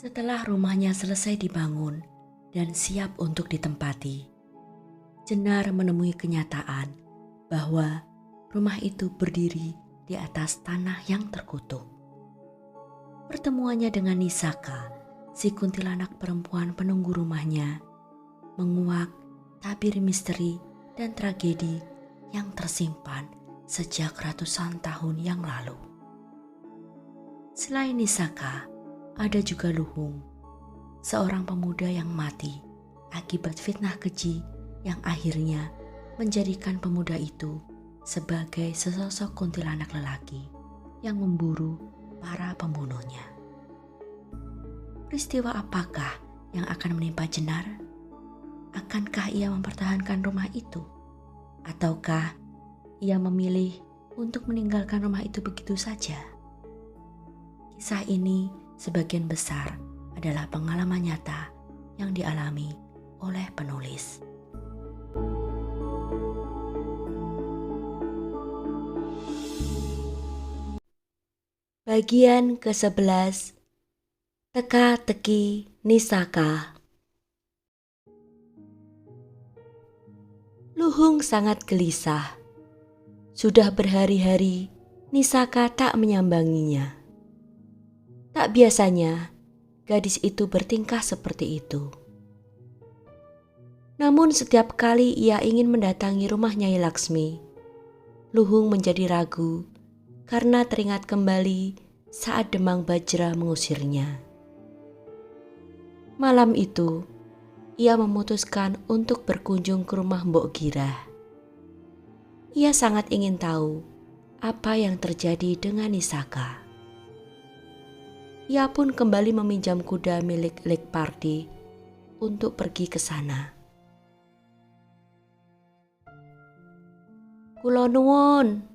Setelah rumahnya selesai dibangun dan siap untuk ditempati, Jenar menemui kenyataan bahwa rumah itu berdiri di atas tanah yang terkutuk. Pertemuannya dengan Nisaka, si kuntilanak perempuan penunggu rumahnya, menguak tabir misteri dan tragedi yang tersimpan sejak ratusan tahun yang lalu. Selain Nisaka, ada juga Luhung, seorang pemuda yang mati akibat fitnah keji yang akhirnya menjadikan pemuda itu sebagai sesosok kuntilanak lelaki yang memburu para pembunuhnya. Peristiwa apakah yang akan menimpa Jenar? Akankah ia mempertahankan rumah itu? Ataukah ia memilih untuk meninggalkan rumah itu begitu saja? Kisah ini sebagian besar adalah pengalaman nyata yang dialami oleh penulis. Bagian ke-11, Teka-teki Nisaka. Luhung sangat gelisah. Sudah berhari-hari Nisaka tak menyambanginya. Tak biasanya gadis itu bertingkah seperti itu. Namun setiap kali ia ingin mendatangi rumah Nyai Laksmi, Luhung menjadi ragu karena teringat kembali saat Demang Bajra mengusirnya. Malam itu, ia memutuskan untuk berkunjung ke rumah Mbok Girah. Ia sangat ingin tahu apa yang terjadi dengan Nisaka. Ia pun kembali meminjam kuda milik Lekpardi untuk pergi ke sana. "Kula nuwun,"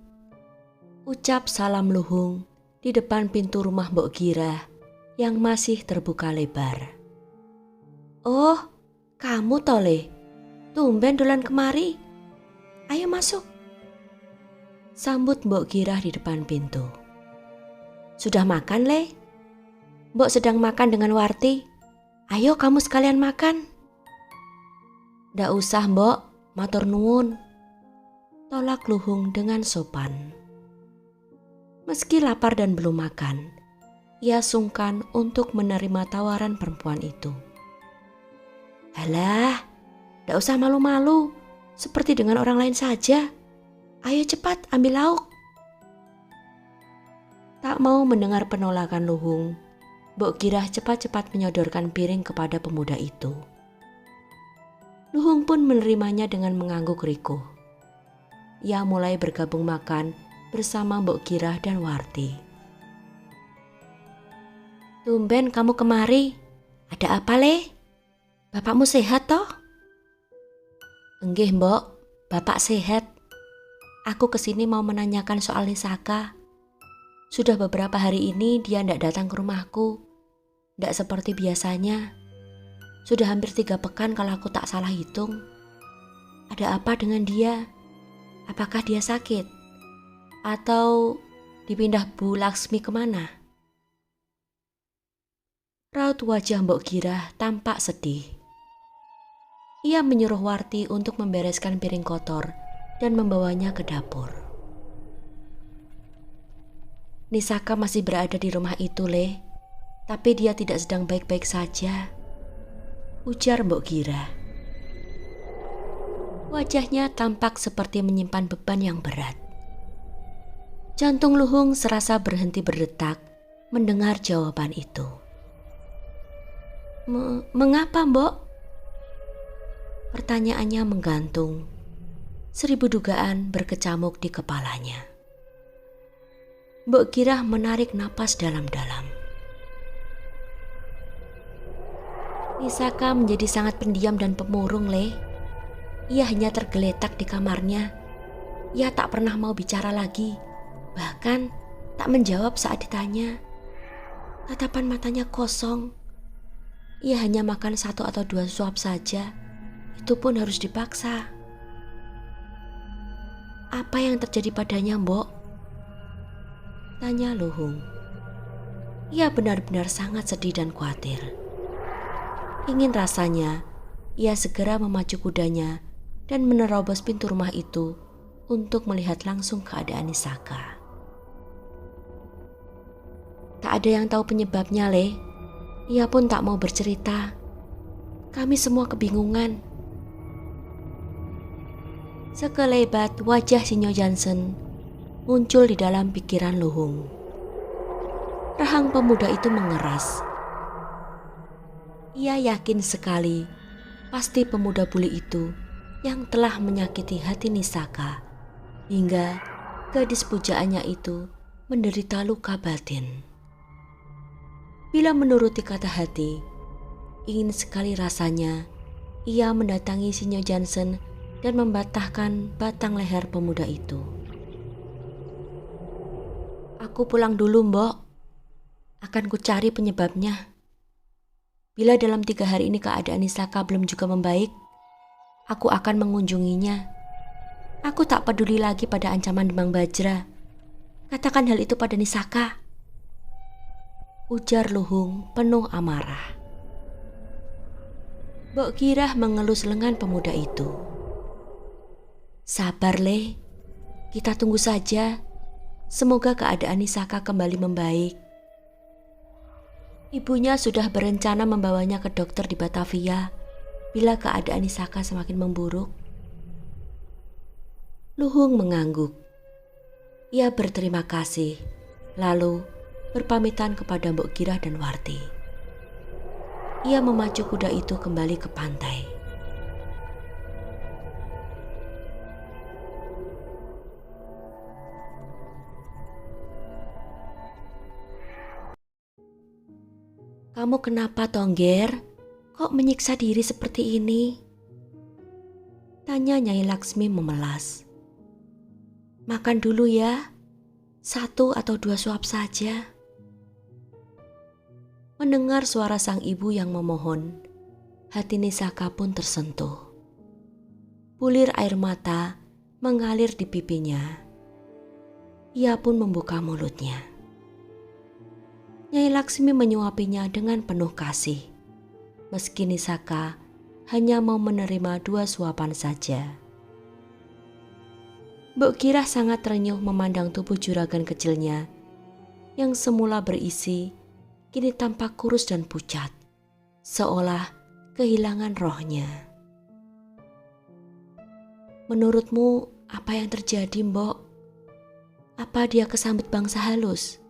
ucap salam Luhung di depan pintu rumah Mbok Girah yang masih terbuka lebar. "Oh, kamu tole, tumben dolan kemari. Ayo masuk," sambut Mbok Girah di depan pintu. "Sudah makan, Le? Mbok sedang makan dengan Warti. Ayo kamu sekalian makan." "Ndak usah, Mbok, matur nuwun," tolak Luhung dengan sopan. Meski lapar dan belum makan, ia sungkan untuk menerima tawaran perempuan itu. "Alah, ndak usah malu-malu, seperti dengan orang lain saja. Ayo cepat ambil lauk." Tak mau mendengar penolakan Luhung, Mbok Girah cepat-cepat menyodorkan piring kepada pemuda itu. Luhung pun menerimanya dengan mengangguk rikuh. Ia mulai bergabung makan bersama Mbok Girah dan Warti. "Tumben kamu kemari. Ada apa, Le? Bapakmu sehat toh?" "Enggih, Mbok, bapak sehat. Aku kesini mau menanyakan soal Nisaka. Sudah beberapa hari ini dia ndak datang ke rumahku. Ndak seperti biasanya. Sudah hampir 3 pekan kalau aku tak salah hitung. Ada apa dengan dia? Apakah dia sakit? Atau dipindah Bu Laksmi kemana?" Raut wajah Mbok Girah tampak sedih. Ia menyuruh Warti untuk membereskan piring kotor dan membawanya ke dapur. "Nisaka masih berada di rumah itu, Le. Tapi dia tidak sedang baik-baik saja," ujar Mbok Girah. Wajahnya tampak seperti menyimpan beban yang berat. Jantung Luhung serasa berhenti berdetak mendengar jawaban itu. Mengapa, Mbok?" Pertanyaannya menggantung. 1000 dugaan berkecamuk di kepalanya. Mbok Girah menarik napas dalam-dalam. "Nisaka menjadi sangat pendiam dan pemurung, Le. Ia hanya tergeletak di kamarnya. Ia tak pernah mau bicara lagi, bahkan tak menjawab saat ditanya. Tatapan matanya kosong. Ia hanya makan 1 atau 2 suap saja, itu pun harus dipaksa." "Apa yang terjadi padanya, Mbok?" tanya Luhung. Ia benar-benar sangat sedih dan khawatir. Ingin rasanya ia segera memacu kudanya dan menerobos pintu rumah itu untuk melihat langsung keadaan Nisaka. Tak ada yang tahu penyebabnya, Le. Ia pun tak mau bercerita. Kami semua kebingungan. Sekelebat wajah Sinyo Jansen muncul di dalam pikiran Luhung. Rahang pemuda itu mengeras. Ia yakin sekali pasti pemuda buli itu yang telah menyakiti hati Nisaka hingga gadis pujaannya itu menderita luka batin. Bila menuruti kata hati, ingin sekali rasanya ia mendatangi Sinyo Jansen dan membatahkan batang leher pemuda itu. Aku pulang dulu, Mbok. Akan ku cari penyebabnya. Bila dalam 3 hari ini keadaan Nisaka belum juga membaik, aku akan mengunjunginya. Aku tak peduli lagi pada ancaman Demang Bajra. Katakan hal itu pada Nisaka, ujar Luhung penuh amarah. Mbok Girah mengelus lengan pemuda itu. Sabar, Le. Kita tunggu saja. Semoga keadaan Nisaka kembali membaik. Ibunya sudah berencana membawanya ke dokter di Batavia bila keadaan Nisaka semakin memburuk. Luhung mengangguk. Ia berterima kasih, lalu berpamitan kepada Mbok Girah dan Warti. Ia memacu kuda itu kembali ke pantai. Kamu kenapa, Tongger? Kok menyiksa diri seperti ini? Tanya Nyai Laksmi memelas. Makan dulu ya, 1 atau 2 suap saja. Mendengar suara sang ibu yang memohon, hati Nisaka pun tersentuh. Bulir air mata mengalir di pipinya. Ia pun membuka mulutnya. Nyai Laksmi menyuapinya dengan penuh kasih. Meski Nisaka hanya mau menerima 2 suapan saja. Mbok Girah sangat terenyuh memandang tubuh juragan kecilnya yang semula berisi, kini tampak kurus dan pucat, seolah kehilangan rohnya. Menurutmu apa yang terjadi, Mbok? Apa dia kesambet bangsa halus?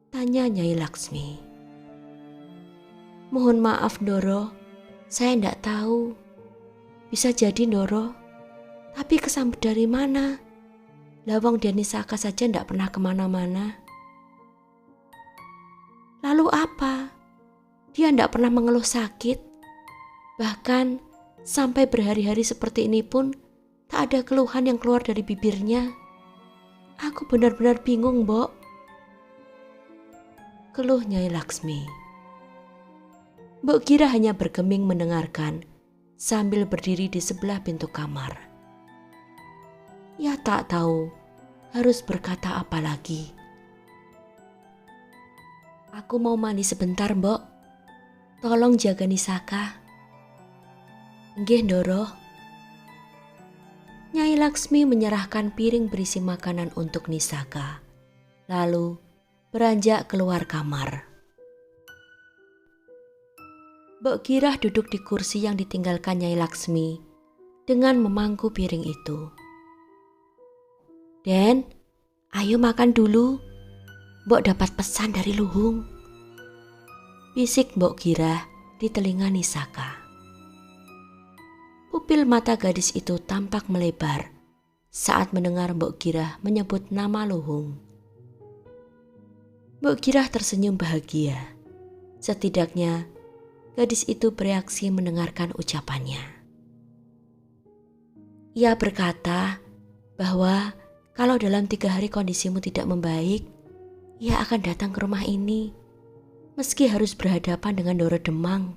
Tanya Nyai Laksmi. Mohon maaf, Ndoro, saya tidak tahu. Bisa jadi, Ndoro, tapi kesambet dari mana? Lawang dan Nisaka saja tidak pernah kemana-mana. Lalu apa? Dia tidak pernah mengeluh sakit. Bahkan sampai berhari-hari seperti ini pun tak ada keluhan yang keluar dari bibirnya. Aku benar-benar bingung, Mbok. Keluh Nyai Laksmi. Mbok Girah hanya bergeming mendengarkan sambil berdiri di sebelah pintu kamar. Ia tak tahu harus berkata apa lagi. Aku mau mandi sebentar, Mbok. Tolong jaga Nisaka. Nggih, Ndoro. Nyai Laksmi menyerahkan piring berisi makanan untuk Nisaka, lalu beranjak keluar kamar. Mbok Girah duduk di kursi yang ditinggalkan Nyai Laksmi dengan memangku piring itu. Den, ayo makan dulu. Mbok dapat pesan dari Luhung. Bisik Mbok Girah di telinga Nisaka. Pupil mata gadis itu tampak melebar saat mendengar Mbok Girah menyebut nama Luhung. Mbok Girah tersenyum bahagia. Setidaknya gadis itu bereaksi mendengarkan ucapannya. Ia berkata bahwa kalau dalam 3 hari kondisimu tidak membaik, ia akan datang ke rumah ini, meski harus berhadapan dengan Ndoro Demang.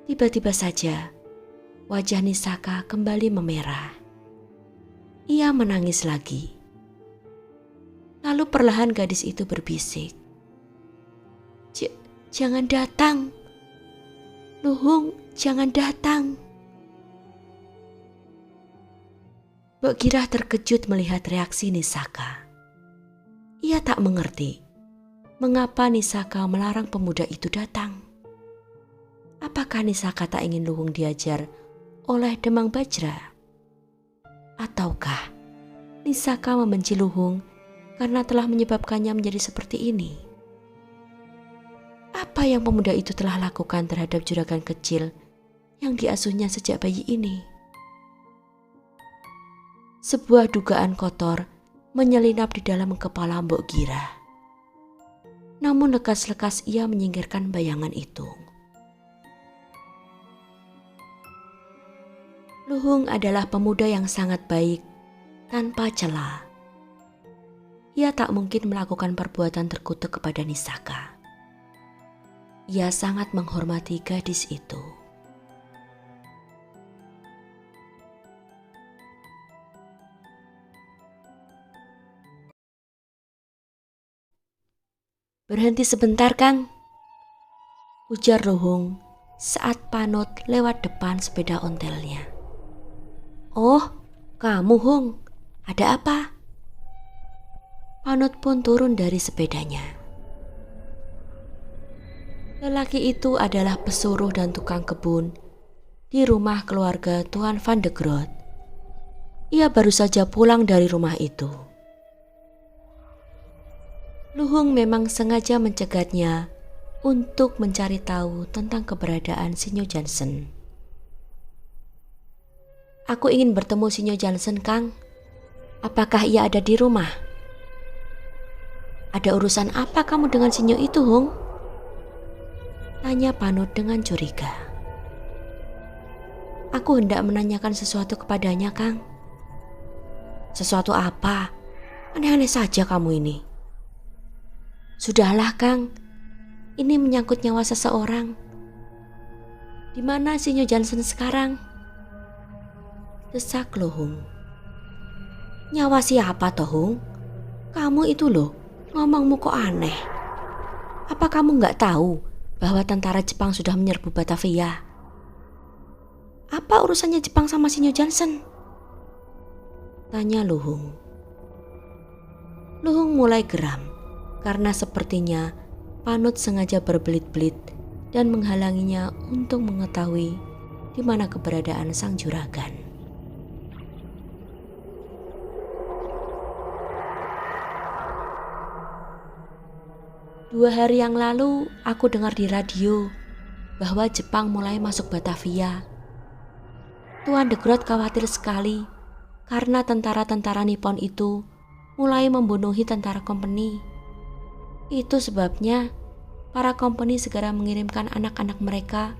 Tiba-tiba saja, wajah Nisaka kembali memerah. Ia menangis lagi. Lalu perlahan gadis itu berbisik, Jangan datang. Luhung, jangan datang." Mbok Girah terkejut melihat reaksi Nisaka. Ia tak mengerti mengapa Nisaka melarang pemuda itu datang. Apakah Nisaka tak ingin Luhung diajar oleh Demang Bajra? Ataukah Nisaka membenci Luhung karena telah menyebabkannya menjadi seperti ini? Apa yang pemuda itu telah lakukan terhadap juragan kecil yang diasuhnya sejak bayi ini? Sebuah dugaan kotor menyelinap di dalam kepala Mbok Girah. Namun lekas-lekas ia menyingkirkan bayangan itu. Luhung adalah pemuda yang sangat baik, tanpa cela. Ia tak mungkin melakukan perbuatan terkutuk kepada Nisaka. Ia sangat menghormati gadis itu. "Berhenti sebentar, Kang," ujar Luhung saat Panut lewat depan sepeda ontelnya. "Oh, kamu Hung, ada apa?" Panut pun turun dari sepedanya. Lelaki itu adalah pesuruh dan tukang kebun di rumah keluarga Tuan Van de Groot. Ia baru saja pulang dari rumah itu. Luhung memang sengaja mencegatnya untuk mencari tahu tentang keberadaan Sinyo Jansen. "Aku ingin bertemu Sinyo Jansen, Kang. Apakah ia ada di rumah?" "Ada urusan apa kamu dengan Sinyo itu, Hung?" tanya Panut dengan curiga. "Aku hendak menanyakan sesuatu kepadanya, Kang." "Sesuatu apa? Aneh-aneh saja kamu ini." "Sudahlah, Kang. Ini menyangkut nyawa seseorang. Di mana Sinyo Jansen sekarang?" desak Luhung. "Nyawa siapa toh, Hung? Kamu itu loh, ngomongmu kok aneh. Apa kamu nggak tahu bahwa tentara Jepang sudah menyerbu Batavia? Apa urusannya Jepang sama Sinyo Jansen?" tanya Luhung. Luhung mulai geram karena sepertinya Panut sengaja berbelit-belit dan menghalanginya untuk mengetahui di mana keberadaan sang juragan. "2 hari yang lalu aku dengar di radio bahwa Jepang mulai masuk Batavia. Tuan de Groot khawatir sekali karena tentara-tentara Nippon itu mulai membunuhi tentara kompeni. Itu sebabnya para kompeni segera mengirimkan anak-anak mereka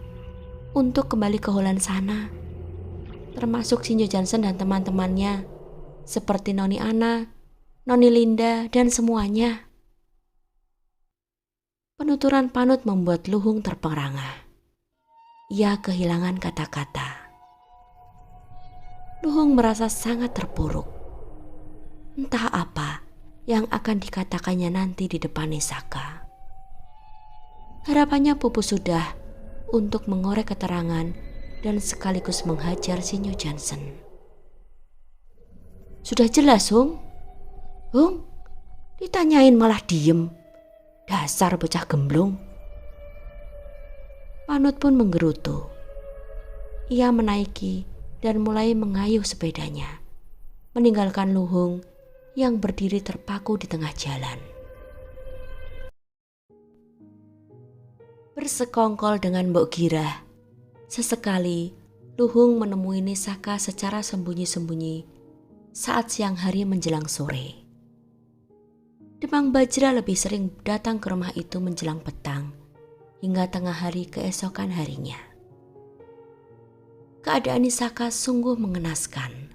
untuk kembali ke Holland sana, termasuk Sinyo Jansen dan teman-temannya, seperti Noni Ana, Noni Linda, dan semuanya." Penuturan Panut membuat Luhung terperangah. Ia kehilangan kata-kata. Luhung merasa sangat terpuruk. Entah apa yang akan dikatakannya nanti di depan Nisaka. Harapannya pupus sudah untuk mengorek keterangan dan sekaligus menghajar Sinyo Jansen. "Sudah jelas, Hung. Hung, ditanyain malah diem. Dasar bocah gemblung." Panut pun menggerutu. Ia menaiki dan mulai mengayuh sepedanya, meninggalkan Luhung yang berdiri terpaku di tengah jalan. Bersekongkol dengan Mbok Girah, sesekali Luhung menemui Nisaka secara sembunyi-sembunyi saat siang hari menjelang sore. Demang Bajra lebih sering datang ke rumah itu menjelang petang hingga tengah hari keesokan harinya. Keadaan Nisaka sungguh mengenaskan.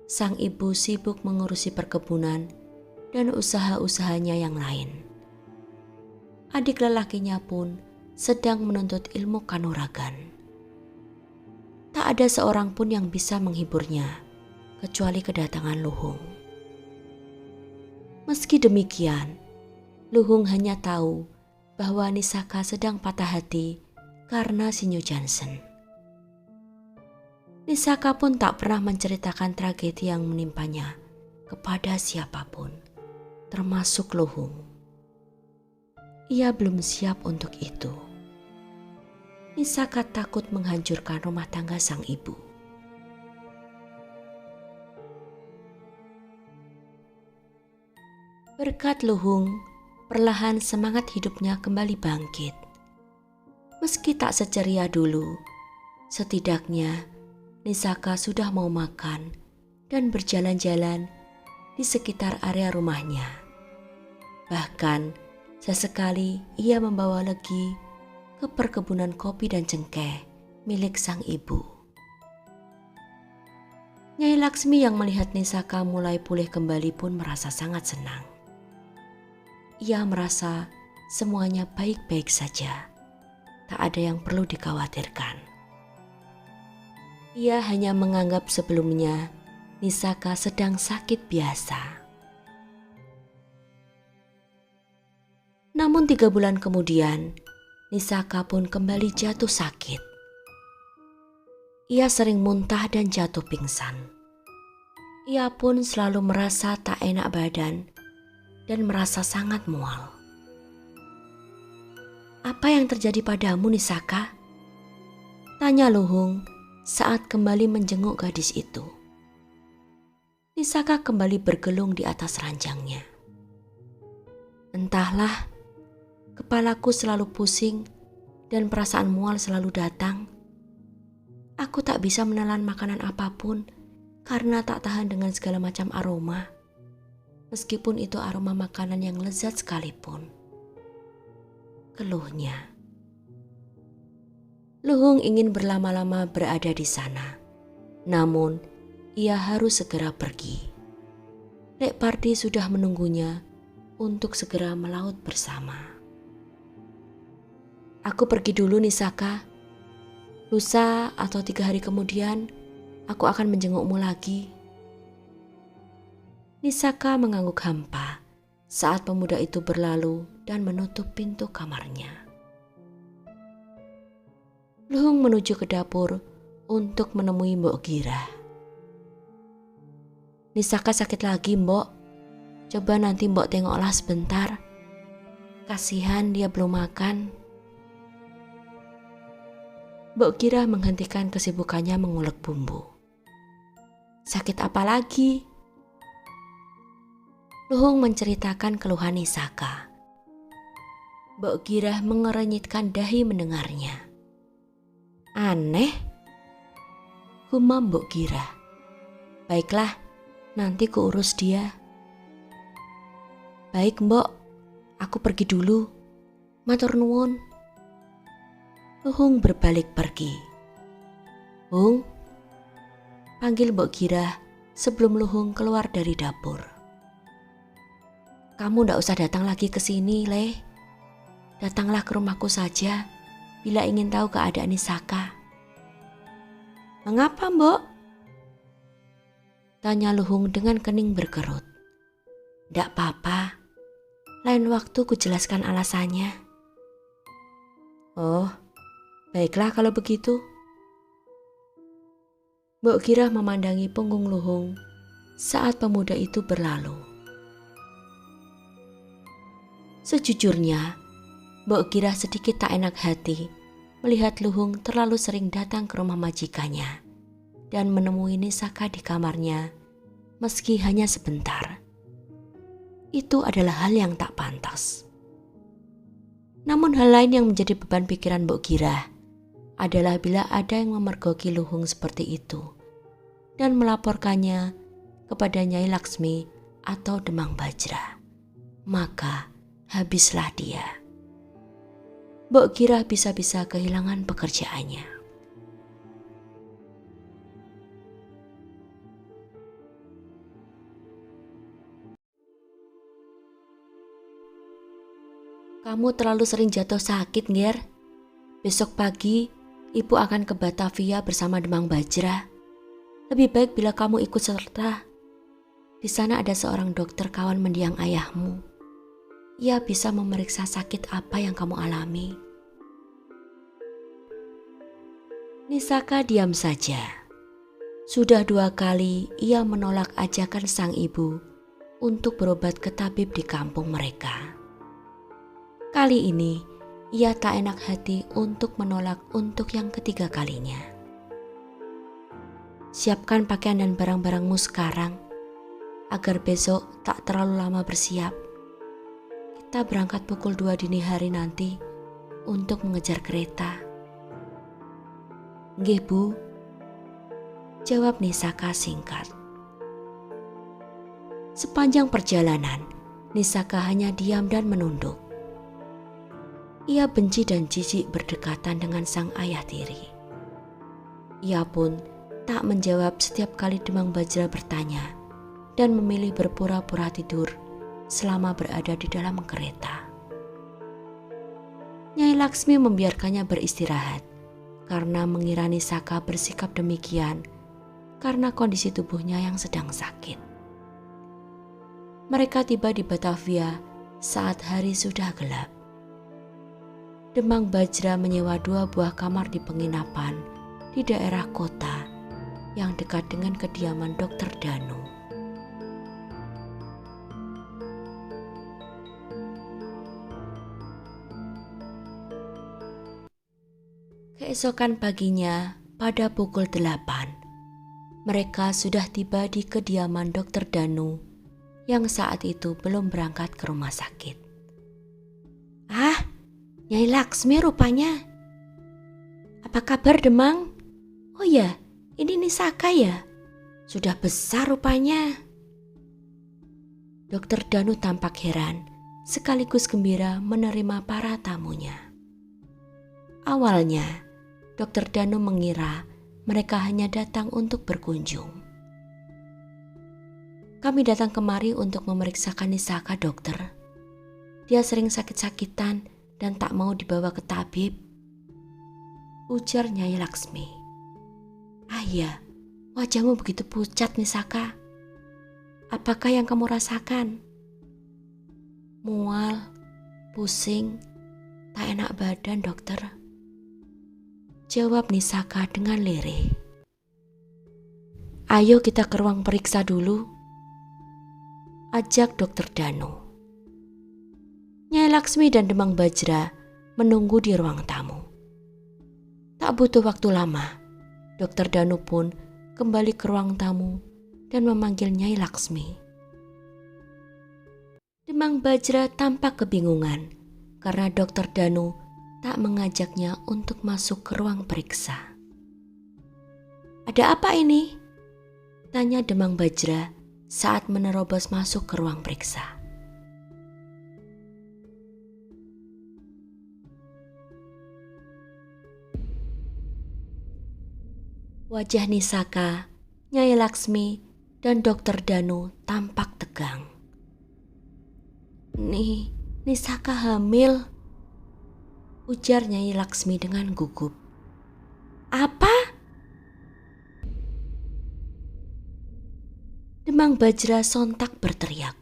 Sang ibu sibuk mengurusi perkebunan dan usaha-usahanya yang lain. Adik lelakinya pun sedang menuntut ilmu kanuragan. Tak ada seorang pun yang bisa menghiburnya kecuali kedatangan Luhung. Meski demikian, Luhung hanya tahu bahwa Nisaka sedang patah hati karena Sinyo Jansen. Nisaka pun tak pernah menceritakan tragedi yang menimpanya kepada siapapun, termasuk Luhung. Ia belum siap untuk itu. Nisaka takut menghancurkan rumah tangga sang ibu. Berkat Luhung, perlahan semangat hidupnya kembali bangkit. Meski tak seceria dulu, setidaknya Nisaka sudah mau makan dan berjalan-jalan di sekitar area rumahnya. Bahkan sesekali ia membawa Legi ke perkebunan kopi dan cengkeh milik sang ibu. Nyai Laksmi yang melihat Nisaka mulai pulih kembali pun merasa sangat senang. Ia merasa semuanya baik-baik saja, tak ada yang perlu dikhawatirkan. Ia hanya menganggap sebelumnya Nisaka sedang sakit biasa. Namun 3 bulan kemudian, Nisaka pun kembali jatuh sakit. Ia sering muntah dan jatuh pingsan. Ia pun selalu merasa tak enak badan dan merasa sangat mual. "Apa yang terjadi padamu, Nisaka?" tanya Luhung saat kembali menjenguk gadis itu. Nisaka kembali bergelung di atas ranjangnya. "Entahlah, kepalaku selalu pusing dan perasaan mual selalu datang. Aku tak bisa menelan makanan apapun karena tak tahan dengan segala macam aroma. Meskipun itu aroma makanan yang lezat sekalipun," keluhnya. Luhung ingin berlama-lama berada di sana, namun ia harus segera pergi. Lek Pardi sudah menunggunya untuk segera melaut bersama. "Aku pergi dulu, Nisaka. Lusa atau 3 hari kemudian aku akan menjengukmu lagi." Nisaka mengangguk hampa saat pemuda itu berlalu dan menutup pintu kamarnya. Luhung menuju ke dapur untuk menemui Mbok Girah. "Nisaka sakit lagi, Mbok. Coba nanti Mbok tengoklah sebentar. Kasihan dia belum makan." Mbok Girah menghentikan kesibukannya mengulek bumbu. "Sakit apa lagi?" Luhung menceritakan keluhan Nisaka. Mbok Girah mengerenyitkan dahi mendengarnya. "Aneh," gumam Mbok Girah. "Baiklah, nanti kuurus dia." "Baik, Mbok. Aku pergi dulu. Matur nuwun." Luhung berbalik pergi. "Hung," panggil Mbok Girah sebelum Luhung keluar dari dapur. "Kamu ndak usah datang lagi ke sini, Leh. Datanglah ke rumahku saja bila ingin tahu keadaan Nisaka." "Mengapa, Mbok?" tanya Luhung dengan kening berkerut. "Ndak apa-apa. Lain waktu ku jelaskan alasannya." "Oh, baiklah kalau begitu." Mbok Girah memandangi punggung Luhung saat pemuda itu berlalu. Sejujurnya, Mbok Girah sedikit tak enak hati melihat Luhung terlalu sering datang ke rumah majikannya dan menemui Nisaka di kamarnya meski hanya sebentar. Itu adalah hal yang tak pantas. Namun hal lain yang menjadi beban pikiran Mbok Girah adalah bila ada yang memergoki Luhung seperti itu dan melaporkannya kepada Nyai Laksmi atau Demang Bajra, maka habislah dia. Mbok Girah bisa-bisa kehilangan pekerjaannya. "Kamu terlalu sering jatuh sakit, Nger. Besok pagi ibu akan ke Batavia bersama Demang Bajra. Lebih baik bila kamu ikut serta. Di sana ada seorang dokter kawan mendiang ayahmu. Ia bisa memeriksa sakit apa yang kamu alami. Nisaka diam saja. Sudah 2 kali ia menolak ajakan sang ibu untuk berobat ke tabib di kampung mereka. Kali ini ia tak enak hati untuk menolak untuk yang ketiga kalinya. Siapkan pakaian dan barang-barangmu sekarang, agar besok tak terlalu lama bersiap. Kita berangkat pukul 2 dini hari nanti untuk mengejar kereta. Nggih Bu, jawab Nisaka singkat. Sepanjang perjalanan, Nisaka hanya diam dan menunduk. Ia benci dan jijik berdekatan dengan sang ayah tiri. Ia pun tak menjawab setiap kali Demang Bajra bertanya dan memilih berpura-pura tidur selama berada di dalam kereta. Nyai Laksmi membiarkannya beristirahat karena mengira Nisaka bersikap demikian karena kondisi tubuhnya yang sedang sakit. Mereka tiba di Batavia saat hari sudah gelap. Demang Bajra menyewa 2 buah kamar di penginapan di daerah kota yang dekat dengan kediaman Dr. Danu. Keesokan paginya pada pukul 8, mereka sudah tiba di kediaman Dr. Danu yang saat itu belum berangkat ke rumah sakit. Ah, Nyai Laksmi rupanya. Apa kabar Demang? Oh ya, ini Nisaka ya? Sudah besar rupanya. Dr. Danu tampak heran sekaligus gembira menerima para tamunya. Awalnya, Dr. Danu mengira mereka hanya datang untuk berkunjung. Kami datang kemari untuk memeriksakan Nisaka, dokter. Dia sering sakit-sakitan dan tak mau dibawa ke tabib, ujar Nyai Laksmi. Ah iya, wajahmu begitu pucat Nisaka. Apakah yang kamu rasakan? Mual, pusing, tak enak badan dokter, jawab Nisaka dengan lirih. Ayo kita ke ruang periksa dulu, ajak Dr. Danu. Nyai Laksmi dan Demang Bajra menunggu di ruang tamu. Tak butuh waktu lama, Dr. Danu pun kembali ke ruang tamu dan memanggil Nyai Laksmi. Demang Bajra tampak kebingungan karena Dr. Danu tak mengajaknya untuk masuk ke ruang periksa. Ada apa ini? Tanya Demang Bajra saat menerobos masuk ke ruang periksa. Wajah Nisaka, Nyai Laksmi, dan Dr. Danu tampak tegang. Nisaka hamil, ujar Nyai Laksmi dengan gugup. Apa? Demang Bajra sontak berteriak.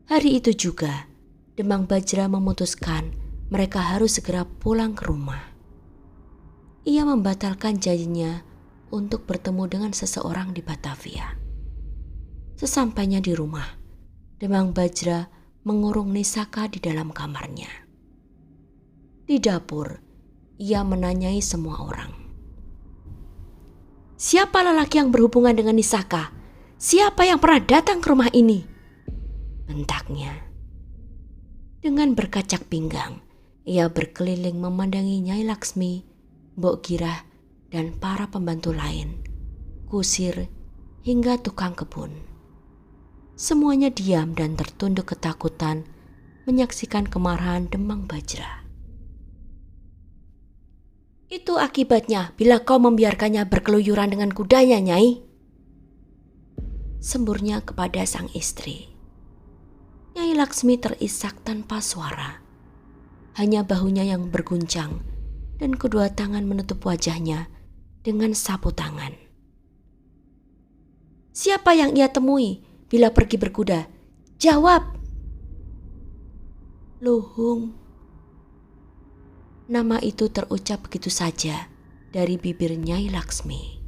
Hari itu juga, Demang Bajra memutuskan mereka harus segera pulang ke rumah. Ia membatalkan janjinya untuk bertemu dengan seseorang di Batavia. Sesampainya di rumah, Demang Bajra mengurung Nisaka di dalam kamarnya. Di dapur, ia menanyai semua orang. Siapa lelaki yang berhubungan dengan Nisaka? Siapa yang pernah datang ke rumah ini? Bentaknya. Dengan berkacak pinggang, ia berkeliling memandangi Nyai Laksmi, Mbok Girah, dan para pembantu lain, kusir, hingga tukang kebun. Semuanya diam dan tertunduk ketakutan menyaksikan kemarahan Demang Bajra. Itu akibatnya bila kau membiarkannya berkeluyuran dengan kudanya, Nyai, semburnya kepada sang istri. Nyai Laksmi terisak tanpa suara. Hanya bahunya yang berguncang dan kedua tangan menutup wajahnya dengan sapu tangan. Siapa yang ia temui bila pergi berkuda? Jawab. Luhung. Nama itu terucap begitu saja dari bibir Nyai Laksmi.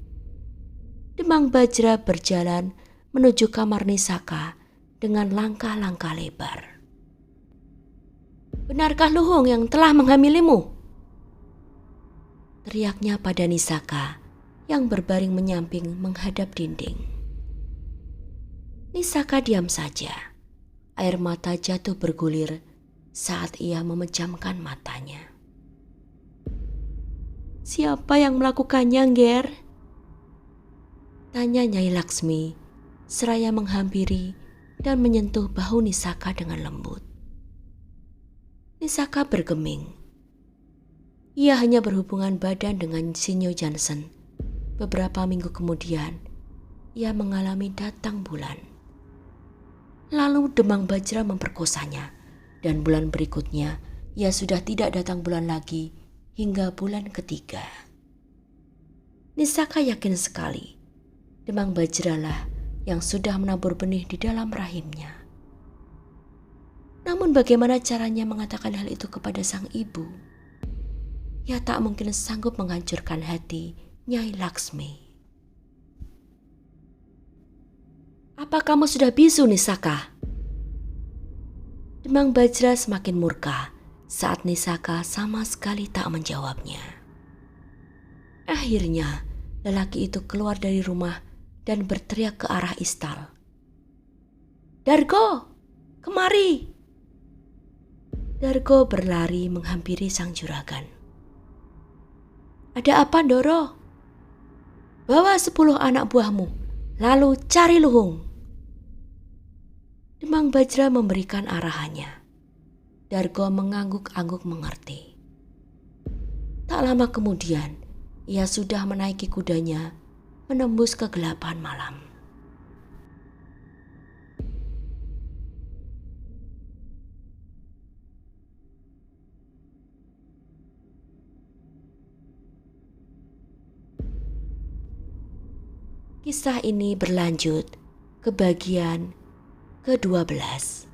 Demang Bajra berjalan menuju kamar Nisaka dengan langkah-langkah lebar. Benarkah Luhung yang telah menghamilimu? Teriaknya pada Nisaka yang berbaring menyamping menghadap dinding. Nisaka diam saja. Air mata jatuh bergulir saat ia memejamkan matanya. Siapa yang melakukannya, Nger? Tanya Nyai Laksmi seraya menghampiri dan menyentuh bahu Nisaka dengan lembut. Nisaka bergeming. Ia hanya berhubungan badan dengan Sinyo Jansen. Beberapa minggu kemudian, ia mengalami datang bulan. Lalu Demang Bajra memperkosanya, dan bulan berikutnya ia sudah tidak datang bulan lagi hingga bulan ketiga. Nisaka yakin sekali, Demang Bajra lah yang sudah menabur benih di dalam rahimnya. Namun bagaimana caranya mengatakan hal itu kepada sang ibu? Ia tak mungkin sanggup menghancurkan hati Nyai Laksmi. Apa kamu sudah bisu, Nisaka? Demang Bajra semakin murka saat Nisaka sama sekali tak menjawabnya. Akhirnya, lelaki itu keluar dari rumah dan berteriak ke arah istal. Dargo, kemari! Dargo berlari menghampiri sang juragan. Ada apa, Doro? Bawa 10 anak buahmu, lalu cari Luhung. Demang Bajra memberikan arahannya. Dargo mengangguk-angguk mengerti. Tak lama kemudian, ia sudah menaiki kudanya menembus kegelapan malam. Kisah ini berlanjut ke bagian ke-12.